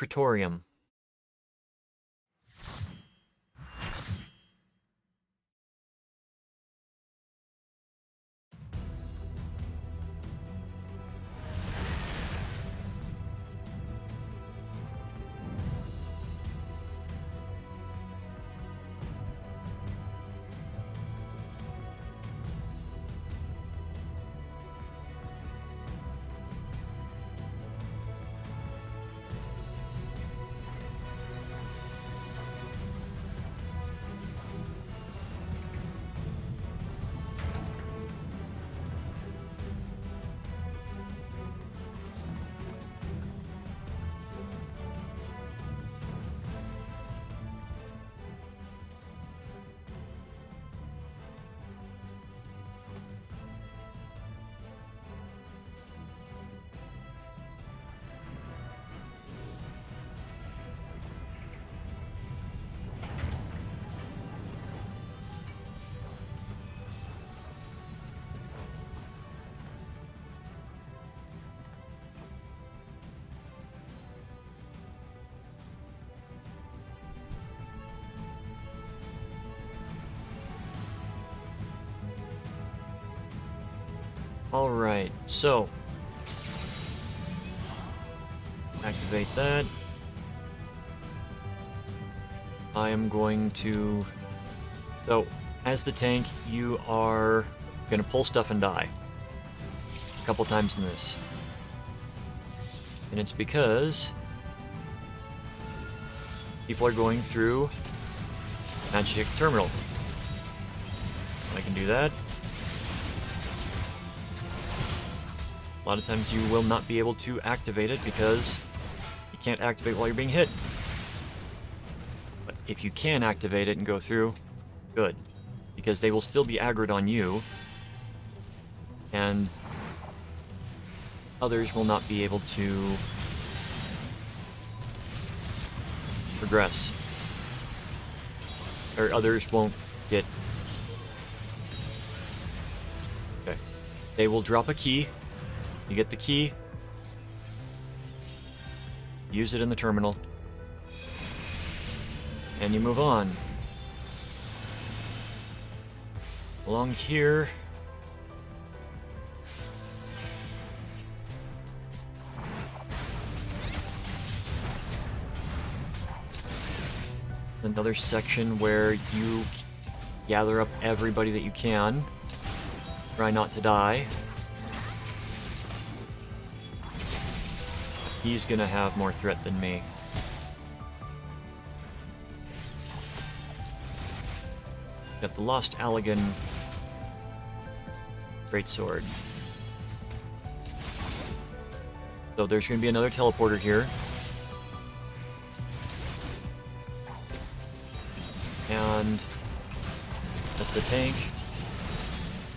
Praetorium. Alright, so activate that. I am going to... So, as the tank, you are going to pull stuff and die. A couple times in this. And it's because people are going through Magitek terminal. I can do that. A lot of times you will not be able to activate it because you can't activate while you're being hit. But if you can activate it and go through, good. Because they will still be aggroed on you. And others will not be able to progress. Or others won't get... Okay. They will drop a key. You get the key, use it in the terminal, and you move on. Along here, another section where you gather up everybody that you can, try not to die. He's gonna have more threat than me. Got the Lost Allegan greatsword. So there's gonna be another teleporter here. And that's the tank.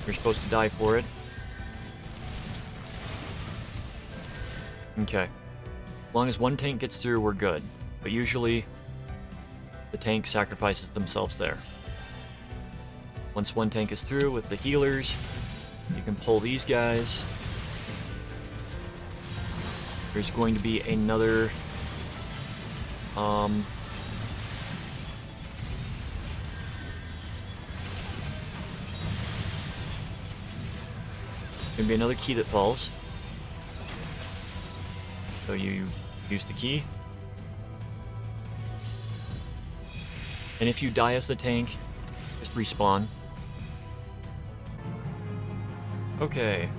You're supposed to die for it. Okay. As long as one tank gets through, we're good. But usually, the tank sacrifices themselves there. Once one tank is through with the healers, you can pull these guys. There's going to be another... Gonna be another key that falls. So you use the key. And if you die as the tank, just respawn. Okay.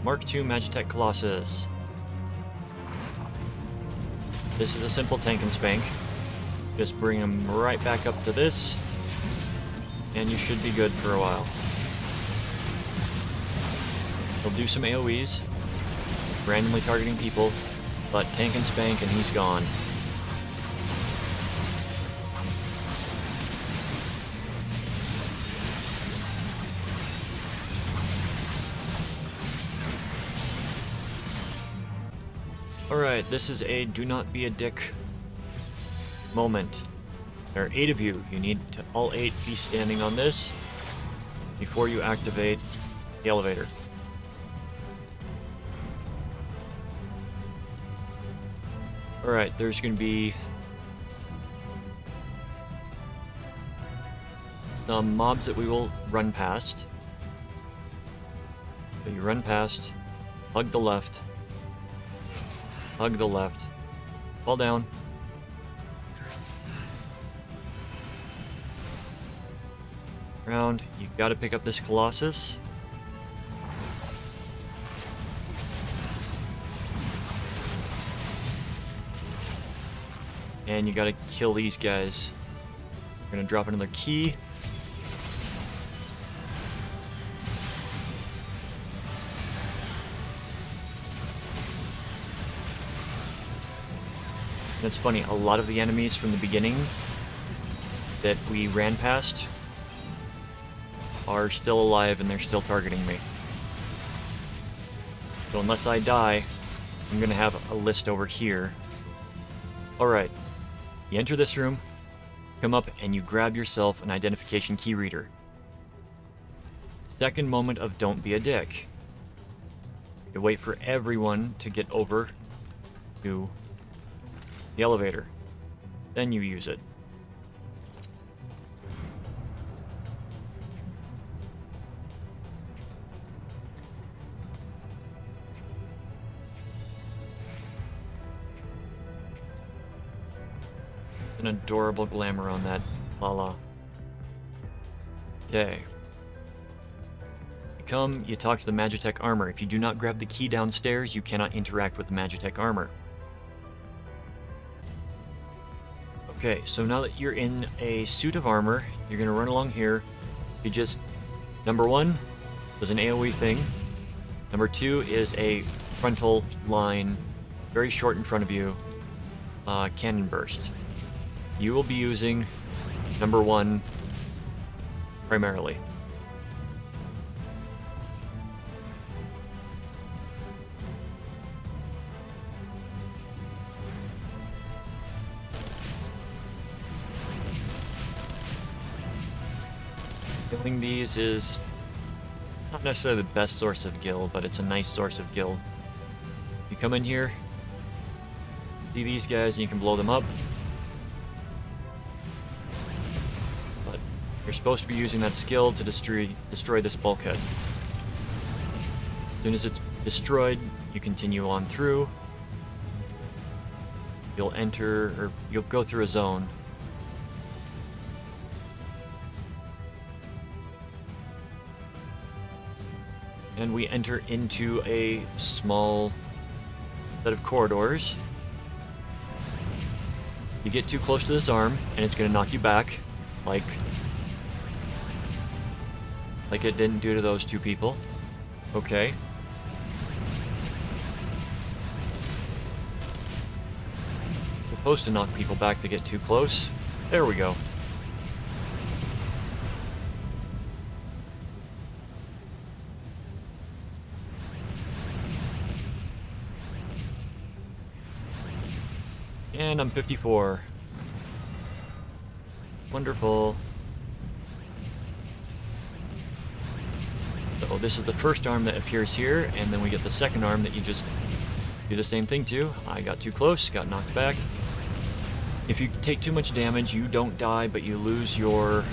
Mark II Magitek Colossus. This is a simple tank and spank. Just bring them right back up to this, and you should be good for a while. He'll do some AoEs, randomly targeting people, but tank and spank and he's gone. Alright, this is a do not be a dick moment. There are 8 of you. You need to all 8 be standing on this before you activate the elevator. Alright, there's going to be some mobs that we will run past. So you run past, hug the left, fall down. Round, you've got to pick up this Colossus. And you gotta kill these guys. We're gonna drop another key. And it's funny, a lot of the enemies from the beginning that we ran past are still alive and they're still targeting me. So unless I die, I'm gonna have a list over here. Alright. You enter this room, come up, and you grab yourself an identification key reader. Second moment of don't be a dick. You wait for everyone to get over to the elevator. Then you use it. An adorable glamour on that Lala. Okay. You come, you talk to the Magitek armor. If you do not grab the key downstairs, you cannot interact with the Magitek armor. Okay, so now that you're in a suit of armor, you're gonna run along here. You just, number one was an AoE thing. Number two is a frontal line, very short in front of you, cannon burst. You will be using number one primarily. Killing these is not necessarily the best source of gil, but it's a nice source of gil. You come in here, see these guys, and you can blow them up. You're supposed to be using that skill to destroy this bulkhead. As soon as it's destroyed, you continue on through. You'll enter, or you'll go through a zone. And we enter into a small set of corridors. You get too close to this arm, and it's going to knock you back, like it didn't do to those two people. Okay. It's supposed to knock people back to get too close. There we go. And I'm 54. Wonderful. So this is the first arm that appears here, and then we get the second arm that you just do the same thing to. I got too close, got knocked back. If you take too much damage, you don't die, but you lose your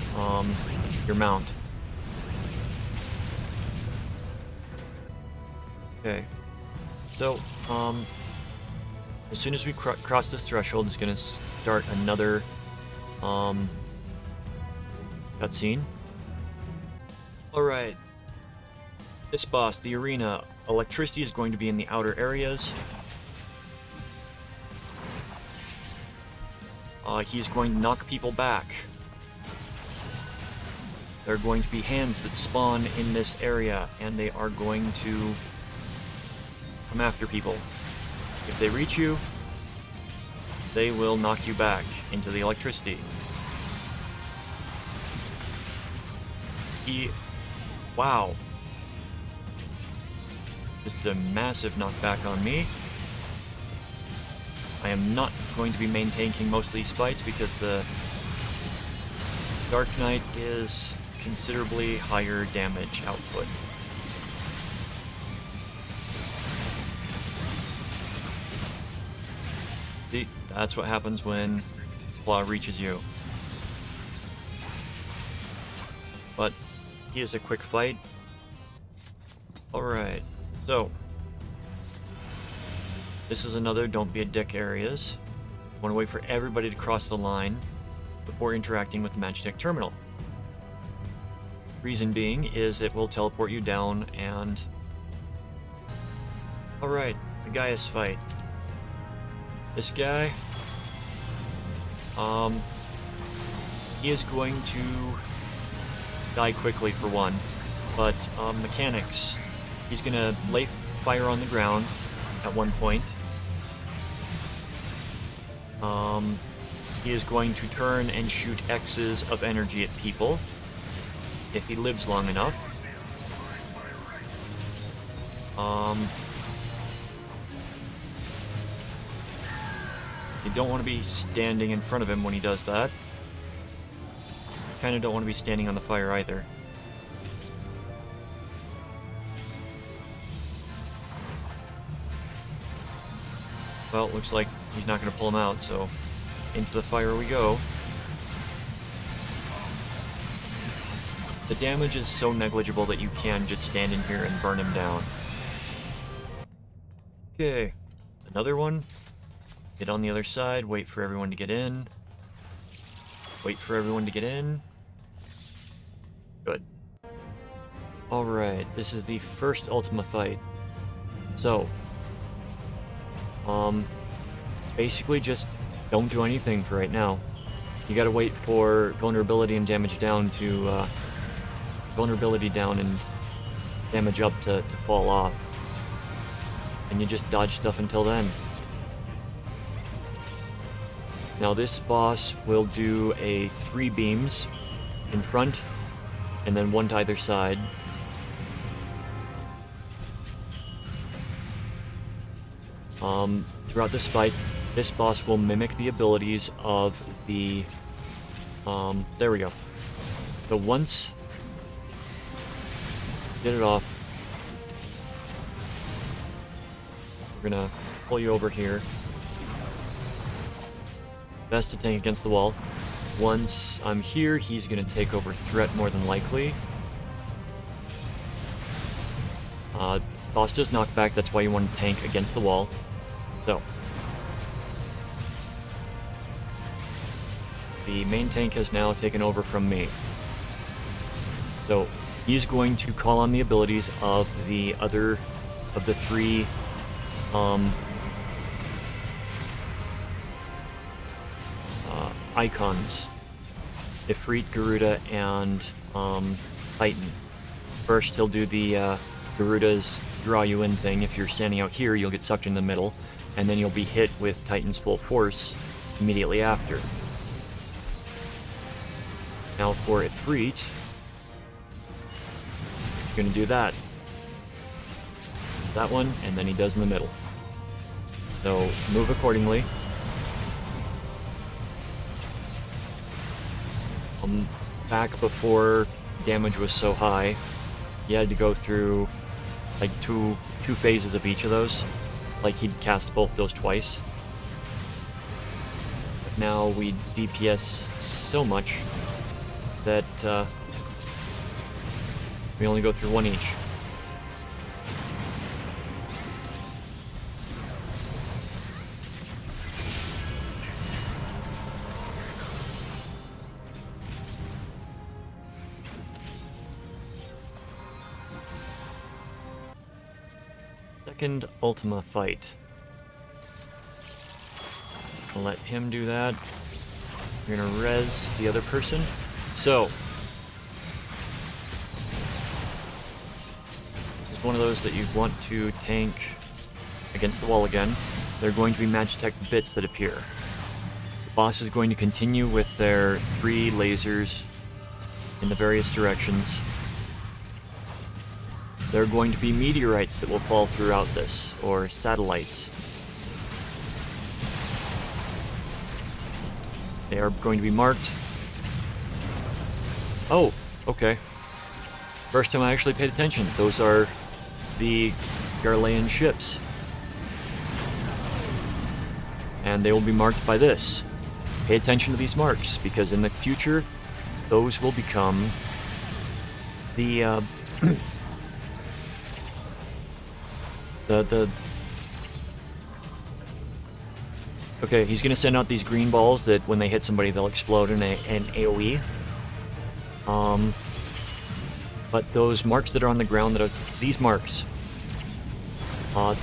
mount. Okay. So, as soon as we cross this threshold, it's going to start another cutscene. Alright. This boss, the arena, electricity is going to be in the outer areas. He's going to knock people back. There are going to be hands that spawn in this area, and they are going to come after people. If they reach you, they will knock you back into the electricity. Wow. Just a massive knockback on me. I am not going to be maintaining most of these fights because the Dark Knight is considerably higher damage output. See, that's what happens when Claw reaches you. But he is a quick fight. Alright, so this is another don't be a dick areas. Want to wait for everybody to cross the line before interacting with the Magitek terminal. Reason being is it will teleport you down and... Alright, the Gaius fight. This guy, he is going to die quickly for one, but mechanics. He's gonna lay fire on the ground at one point. He is going to turn and shoot X's of energy at people if he lives long enough. You don't want to be standing in front of him when he does that. You kind of don't want to be standing on the fire either. Well, it looks like he's not going to pull him out, so into the fire we go. The damage is so negligible that you can just stand in here and burn him down. Okay, another one. Get on the other side, wait for everyone to get in. Wait for everyone to get in. Good. Alright, this is the first Ultima fight. So, basically just don't do anything for right now. You gotta wait for vulnerability and damage down to, vulnerability down and damage up to fall off. And you just dodge stuff until then. Now this boss will do a 3 beams in front, and then 1 to either side. Throughout this fight, this boss will mimic the abilities of the... there we go. So once... Get it off. We're gonna pull you over here. Best to tank against the wall. Once I'm here, he's gonna take over threat more than likely. Boss does knockback, that's why you want to tank against the wall. So. The main tank has now taken over from me. So, he's going to call on the abilities of the other, of the 3, icons. Ifrit, Garuda, and Titan. First, he'll do the Garuda's draw you in thing. If you're standing out here, you'll get sucked in the middle, and then you'll be hit with Titan's full force immediately after. Now for Ifrit, he's going to do that. That one, and then he does in the middle. So, move accordingly. Back before damage was so high, you had to go through like two phases of each of those. Like he'd cast both those twice. But now we DPS so much that we only go through 1 each. Second Ultima fight. I'll let him do that. You're gonna res the other person. So, it's one of those that you want to tank against the wall again. There are going to be Magitek bits that appear. The boss is going to continue with their 3 lasers in the various directions. There are going to be meteorites that will fall throughout this, or satellites. They are going to be marked. Oh, okay. First time I actually paid attention. Those are the Garlean ships. and they will be marked by this. Pay attention to these marks, because in the future, those will become the Okay, he's gonna send out these green balls that when they hit somebody, they'll explode in an AoE. But those marks that are on the ground, that are these marks,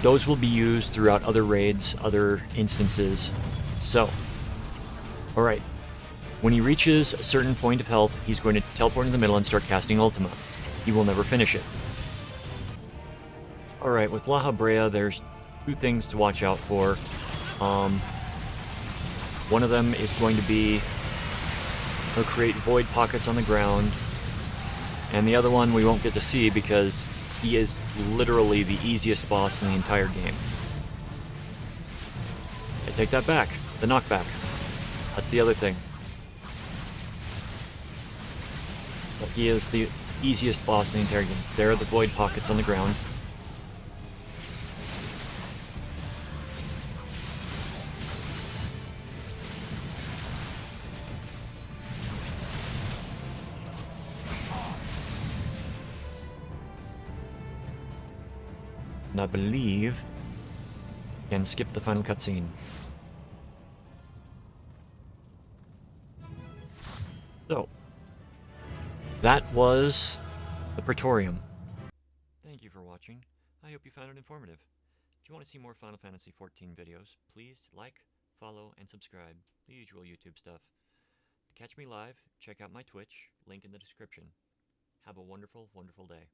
those will be used throughout other raids, other instances. So, alright. When he reaches a certain point of health, he's going to teleport in the middle and start casting Ultima. He will never finish it. Alright, with Lahabrea, there's two things to watch out for. One of them is going to be he'll create void pockets on the ground, and the other one we won't get to see because he is literally the easiest boss in the entire game. I take that back. The knockback. That's the other thing. But he is the easiest boss in the entire game. There are the void pockets on the ground. And I believe I can skip the final cutscene. So, that was the Praetorium. Thank you for watching. I hope you found it informative. If you want to see more Final Fantasy XIV videos, please like, follow, and subscribe. The usual YouTube stuff. To catch me live, check out my Twitch, link in the description. Have a wonderful, wonderful day.